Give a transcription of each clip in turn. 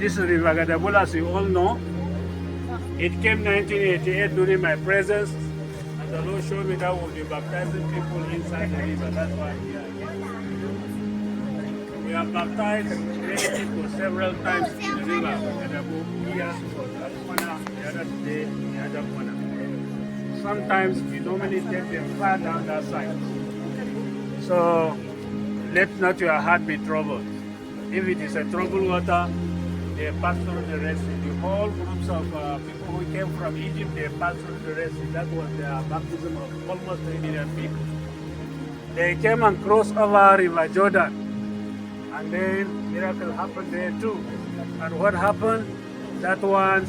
This river Gadabul, as you all know, it came 1988 during my presence, and the Lord showed me that we'll be baptizing people inside the river. That's why I'm here again. We have baptized many people several times in the river Gadabul, here, that corner, the other day, the other corner. Sometimes we normally take them far down that side. So let not your heart be troubled. If it is a troubled water, they pass through the Red Sea. The whole groups of people who came from Egypt, they passed through the Red Sea. That was their baptism of almost 3 million people. They came and crossed over River Jordan. And then miracle happened there too. And what happened? That one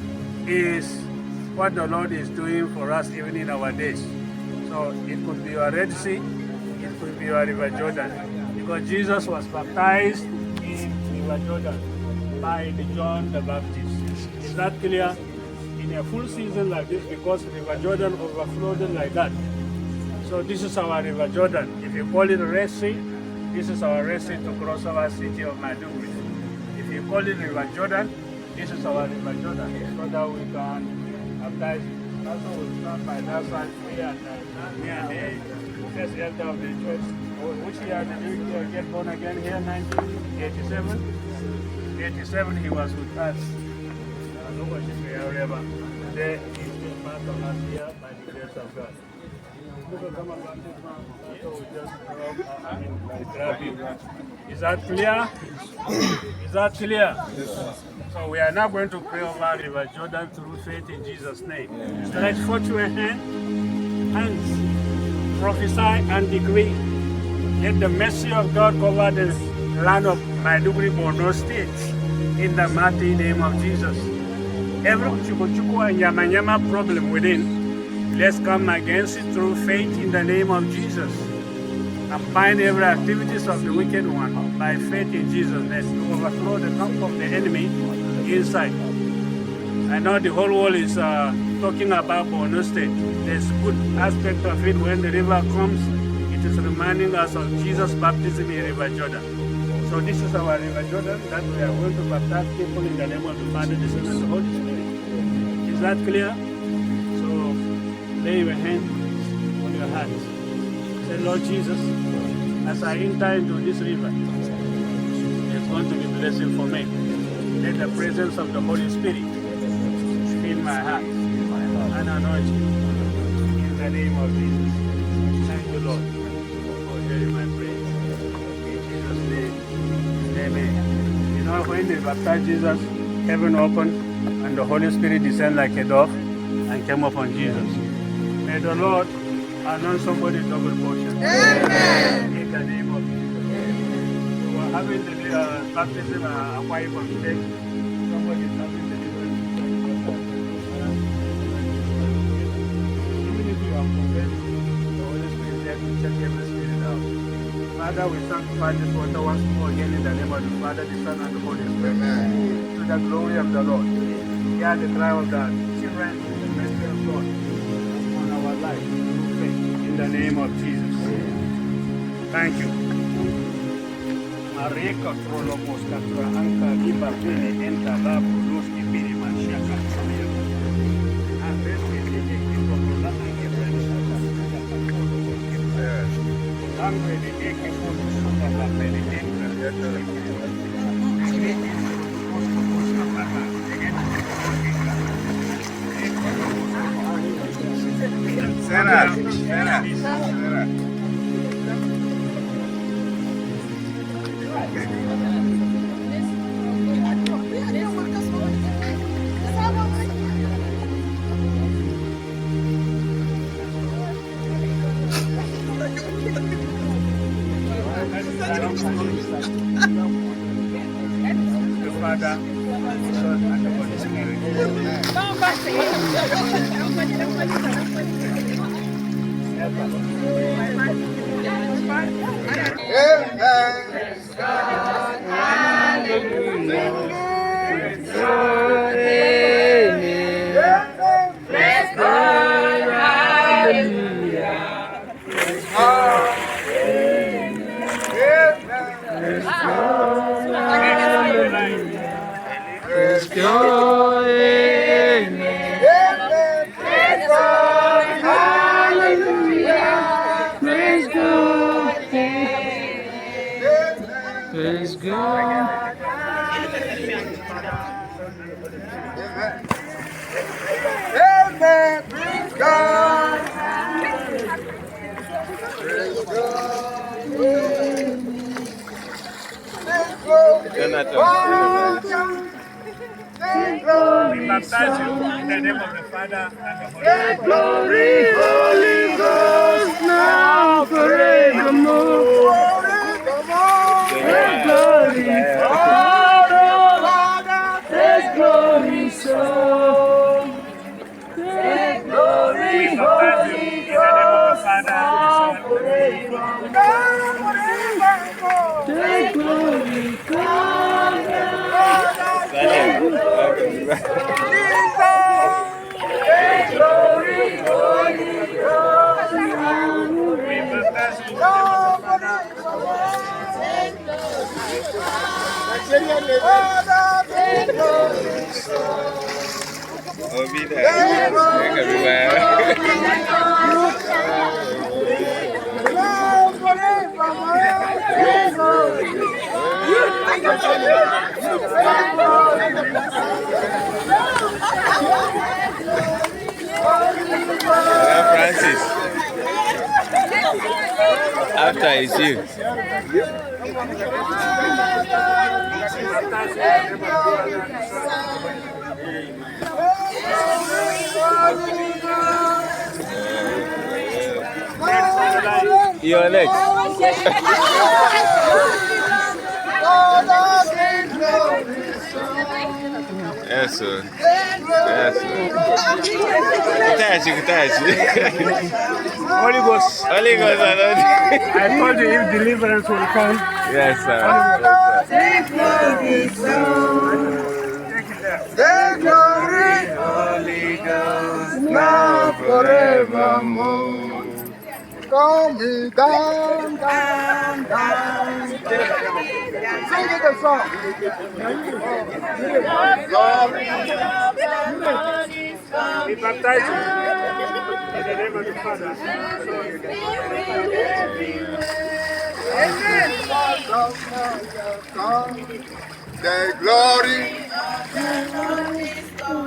is what the Lord is doing for us even in our days. So it could be your Red Sea, it could be your River Jordan. Because Jesus was baptized in River Jordan by John the Baptist. Is that clear? In a full season like this, because River Jordan overflowed like that. So this is our River Jordan. If you call it a Red Sea, this is our Red Sea to cross our city of Maiduguri. If you call it River Jordan, this is our River Jordan, so that we can baptize. Also, we'll start by that side here and there. First elder of the church. Which year did you get born again here? 1987? 87, he was with us. Today, he's been part of us here by the grace of God. Is that clear? Is that clear? So we are now going to pray over River Jordan through faith in Jesus' name. Stretch forth your hands, prophesy and decree. Let the mercy of God cover the land of Maiduguri Borno state in the mighty name of Jesus. Every chukuchuku and yama problem within, let's come against it through faith in the name of Jesus. And bind every activities of the wicked one by faith in Jesus' name to overthrow the camp of the enemy inside. I know the whole world is talking about Borno State. There's a good aspect of it when the river comes. It is reminding us of Jesus' baptism in River Jordan. So this is our River Jordan that we are going to baptize people in the name of the Father, the Son, and the Holy Spirit. Is that clear? So lay your hand on your heart. Say, Lord Jesus, as I enter into this river, it's going to be a blessing for me. Let the presence of the Holy Spirit fill my heart and anoint me in the name of Jesus. Thank you, Lord, for hearing my prayer. In Jesus' name, amen. You know, when they baptized Jesus, heaven opened and the Holy Spirit descended like a dove and came upon Jesus. May the Lord anoint somebody double portion. Amen. In the name of Jesus. We were having the baptism away from faith. Somebody is having the different. Even if you are confessed, the Holy Spirit is there to check every spirit out. Father, we sanctify this water once more again in the name of the Father, the Son, and the Holy Spirit. Amen. To the glory of the Lord. Hear the cry of the children in the mercy of God on our life through faith in the name of Jesus. Thank you. Mareka prolomos katra anka liba bene enta labo loski biri mashaka. Andres bene equipo prolata que Angre de equipo suda la bene entra. Sera. The Father, the Son, and the Holy Spirit. Praise God. Amen. Praise God. Hallelujah. Praise God. Praise God. Amen. Praise God. Praise God. We baptize you in the name of the Father and the Holy The Spirit. glory, Holy Ghost, now forevermore. The glory, Father, the glory, Son, the glory, We baptize you Holy in the name of the Ghost, Father, the now Son, and the Holy forevermore. The glory, Father, the glory, Son, the glory, Holy Ghost, now We forevermore. baptize you in the name of the Father. Francis, after it's you. We baptize you in the name of the Father, the Son, and the Holy Spirit. Next on the line. Your next. Yes, sir. Yes, sir. Kutashi. Holy Ghost. Holy Ghost, I I told you if deliverance will come. Yes, sir. Take it there. Holy Ghost, now forevermore. Coming down, down, down. Sing it a song. We baptize you in the name of the Father, Son, and the Holy Spirit. The glory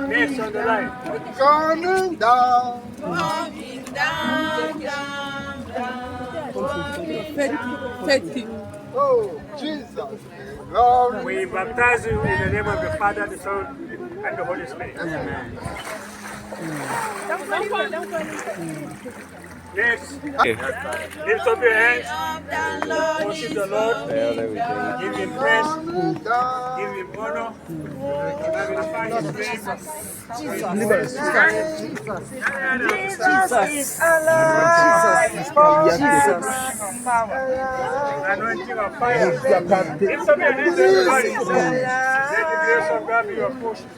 Next on the line. coming down. Oh, Jesus. The glory. We baptize you in the name of the Father, the Son, and the Holy Spirit. Amen. Next, lift up your hands, worship the Lord, give Him praise, give Him honor, magnify His name. Jesus is alive. Jesus. Anointing of fire. Lift up your hands, everybody. Let the grace of God be your portion.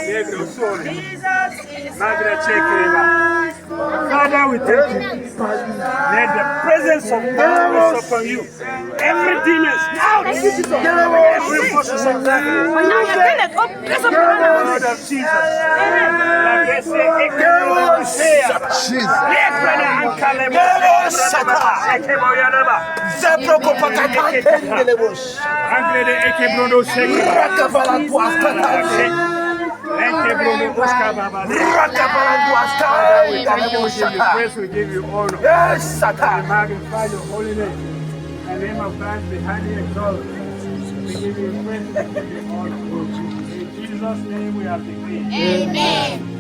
Negro Sole. Madre Chekreba. Father, we thank you. Let the presence of God rest upon you. Every demon out. Every forces of darkness. Blood of Jesus. Like they say, we thank you, we give you praise, we give you honor. Yes, Satan. We magnify your holy name. The name of God be highly exalted. We give you praise, we give you honor. In Jesus' name we have decreed. Amen.